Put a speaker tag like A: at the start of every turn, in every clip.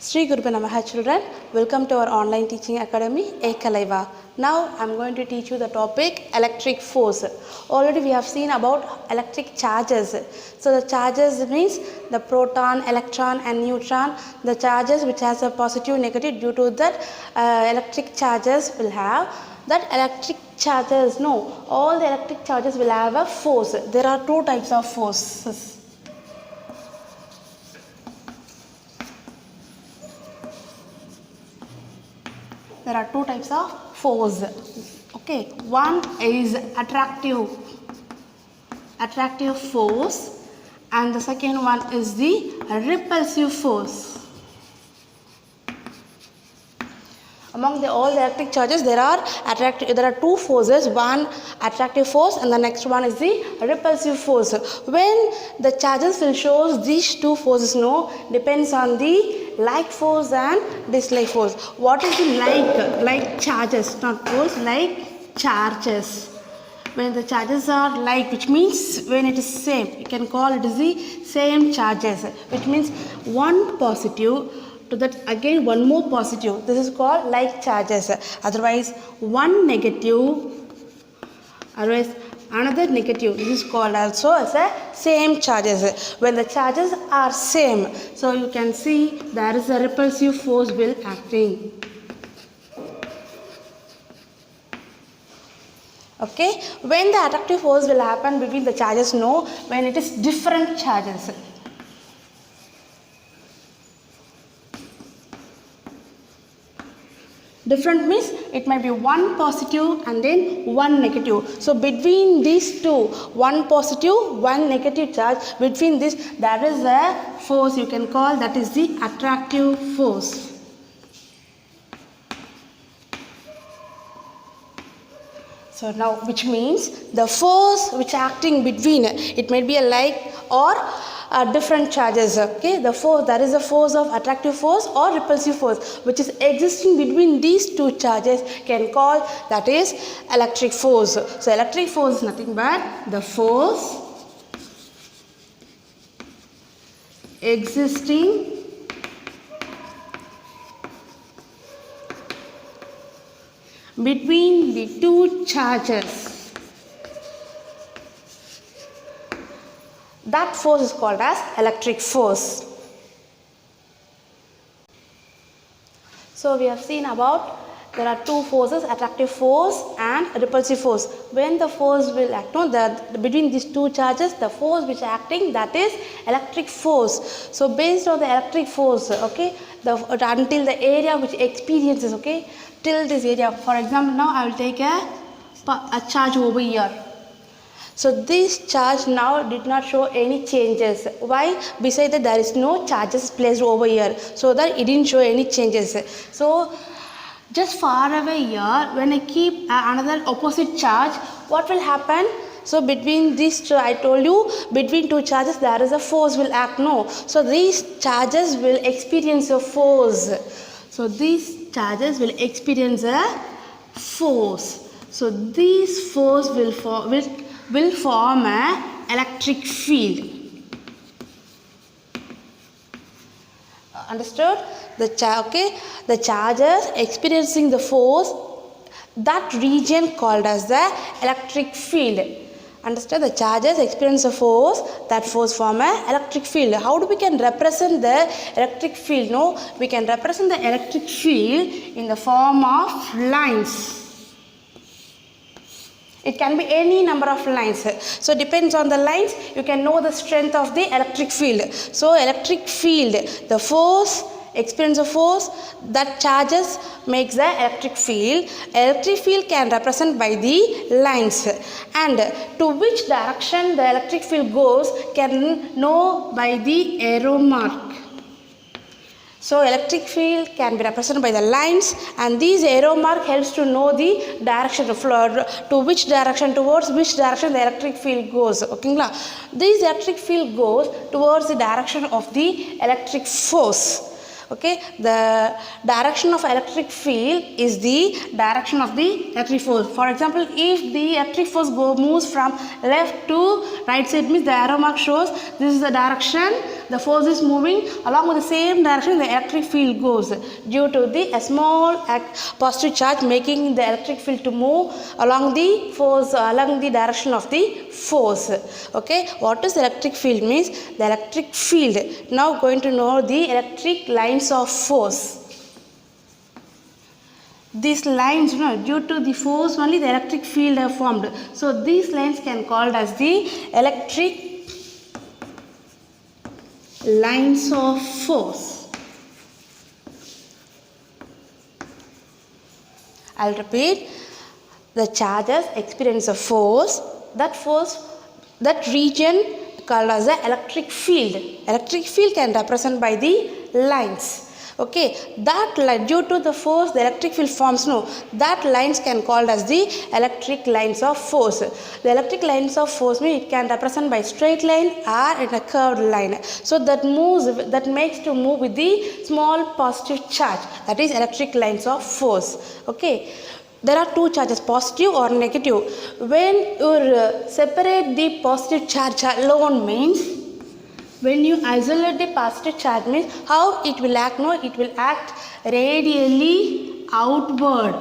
A: Sri Gurubhe Namaha children, welcome to our online teaching academy Ekalaiva. Now I am going to teach you the topic electric force. Already we have seen about electric charges. So the charges means the proton, electron and neutron. The charges which has a positive, negative, due to that electric charges will have that electric charges. No, all the electric charges will have a force. There are two types of forces. There are two types of force. Okay, one is attractive force and the second one is the repulsive force. Among all the electric charges, there are two forces. One attractive force and the next one is the repulsive force. When the charges will show these two forces, no, depends on the like force and dislike force. What is the like charges, not force, like charges. When the charges are like, which means when it is same, you can call it as the same charges, which means one positive to that again one more positive. This is called like charges. Otherwise one negative, otherwise another negative. This is called also as a same charges. When the charges are same, so you can see there is a repulsive force will acting. Okay, when the attractive force will happen between the charges, no, when it is different charges. Different means it might be one positive and then one negative. So between these two, one positive, one negative charge, between this there is a force you can call, that is the attractive force. So now, which means the force which acting between, it might be a like or different charges. Okay, the force, that is the force of attractive force or repulsive force which is existing between these two charges can call, that is electric force. So electric force is nothing but the force existing between the two charges. That force is called as electric force. So we have seen about there are two forces, attractive force and repulsive force. When the force will act, no, between these two charges, the force which is acting, that is electric force. So based on the electric force, okay, until the area which experiences, okay, till this area. For example, now I will take a charge over here. So this charge now did not show any changes. Why? Besides that there is no charges placed over here, so that it didn't show any changes. So just far away here, when I keep another opposite charge, what will happen? So between these two, I told you, between two charges there is a force will act. No, so these charges will experience a force. So these charges will experience a force. So this force will form an electric field. Understood? The charges experiencing the force, that region called as the electric field. Understand? The charges experience a force, that force form an electric field. How do we can represent the electric field? No, we can represent the electric field in the form of lines. It can be any number of lines. So depends on the lines, you can know the strength of the electric field. So electric field, the force, experience of force, that charges makes the electric field. Electric field can represent by the lines, and to which direction the electric field goes can know by the arrow mark. So electric field can be represented by the lines, and these arrow mark helps to know the direction of to which direction, towards which direction the electric field goes. Okay, this electric field goes towards the direction of the electric force. Okay, the direction of electric field is the direction of the electric force. For example, if the electric force moves from left to right side, means the arrow mark shows this is the direction the force is moving along with the same direction the electric field goes due to a small positive charge making the electric field to move along the force, along the direction of the force. Okay, what is electric field means? The electric field. Now going to know the electric lines of force. These lines, due to the force only the electric field are formed. So these lines can called as the electric lines of force. I'll repeat. The charges experience a force. That region called as the electric field. Electric field can represent by the lines. Okay, that line, due to the force the electric field forms, that lines can called as the electric lines of force. The electric lines of force means it can represent by straight line or in a curved line. So that makes to move with the small positive charge. That is electric lines of force. Okay. There are two charges, positive or negative. When you separate the positive charge alone means, when you isolate the positive charge means how it will act? It will act radially outward.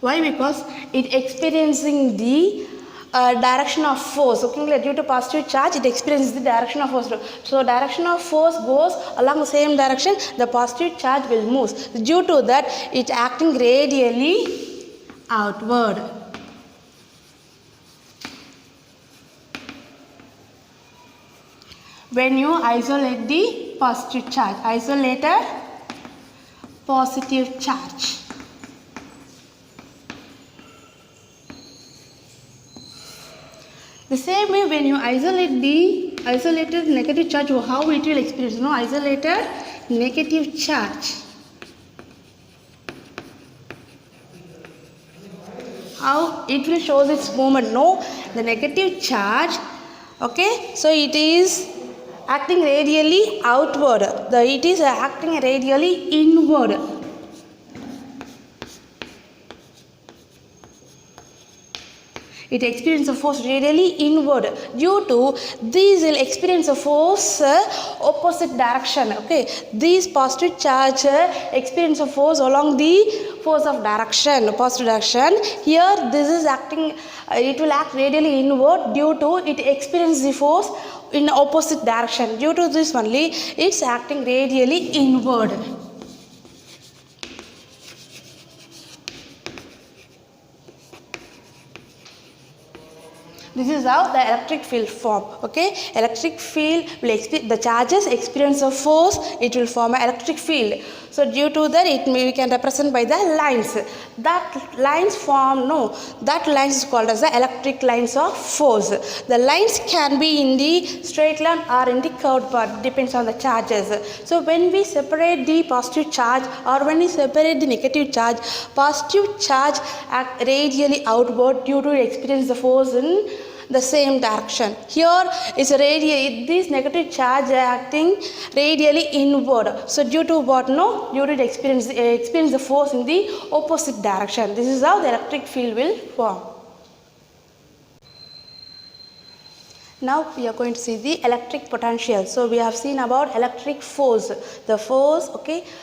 A: Why? Because it experiencing the direction of force. Okay, due to positive charge it experiences the direction of force. So direction of force goes along the same direction, the positive charge will move. Due to that it acting radially outward. When you isolate the positive charge, isolated positive charge. The same way when you isolate the isolated negative charge, how it will experience? Isolated negative charge. How it will show its movement? The negative charge. Okay, so it is acting radially outward. It is acting radially inward. It experiences a force radially inward. Due to these will experience a force opposite direction. Okay, these positive charge experience a force along the force of direction, positive direction. Here this is acting. It will act radially inward due to it experiences the force in opposite direction. Due to this only it's acting radially inward. This is how the electric field form. Okay, electric field will the charges experience a force, it will form an electric field. So due to that we can represent by the lines. That lines form that lines is called as the electric lines of force. The lines can be in the straight line or in the curved part, depends on the charges. So when we separate the positive charge or when we separate the negative charge, positive charge act radially outward due to experience the force in the same direction. Here is a this negative charge acting radially inward. So due to what? Due to experience the force in the opposite direction. This is how the electric field will form. Now we are going to see the electric potential. So we have seen about electric force. The force,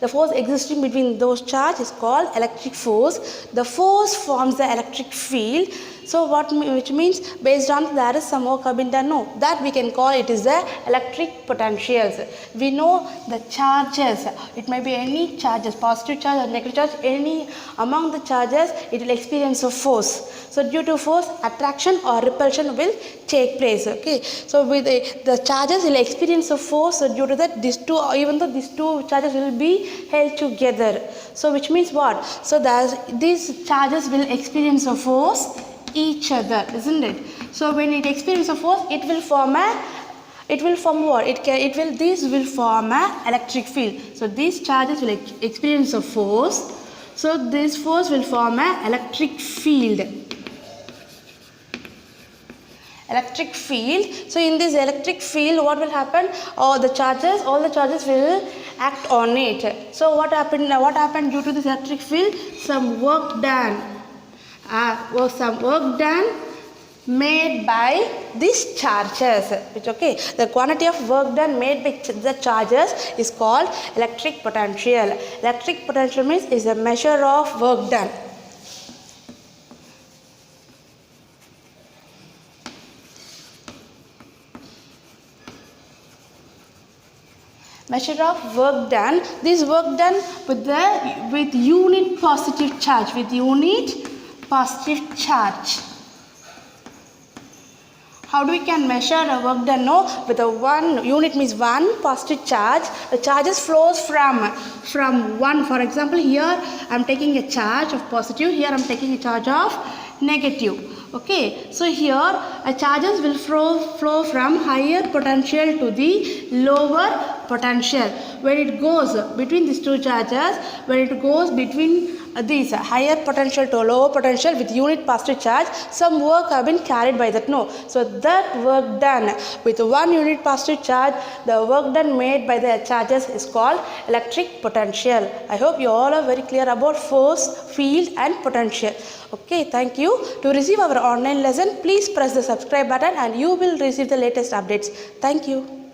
A: the force existing between those charges is called electric force. The force forms the electric field. So which means based on there is some work have been done. That we can call it is the electric potentials. We know the charges. It may be any charges, positive charge or negative charge. Any among the charges, it will experience a force. So due to force, attraction or repulsion will take place. Okay. So with the charges will experience a force. So due to that, even though these two charges will be held together. So which means what? So these charges will experience a force each other, isn't it? So when it experiences a force, it will form what? This will form an electric field. So these charges will experience a force. So this force will form an electric field. Electric field. So in this electric field, what will happen? All the charges will act on it. So what happened due to this electric field? Some work done. made by these charges. Okay, the quantity of work done made by the charges is called electric potential. Electric potential means is a measure of work done. Measure of work done. This work done with unit positive charge. With unit positive charge. How do we can measure the work done? No, with a one unit means one positive charge. The charges flows from one. For example, here I am taking a charge of positive. Here I am taking a charge of negative. Okay, so here charges will flow from higher potential to the lower potential. When it goes between these two charges, when it goes between these higher potential to lower potential with unit positive charge, some work have been carried by that. No, so that work done with one unit positive charge, the work done made by the charges is called electric potential. I hope you all are very clear about force, field and potential. Okay, thank you. To receive our online lesson, please press the subscribe button and you will receive the latest updates. Thank you.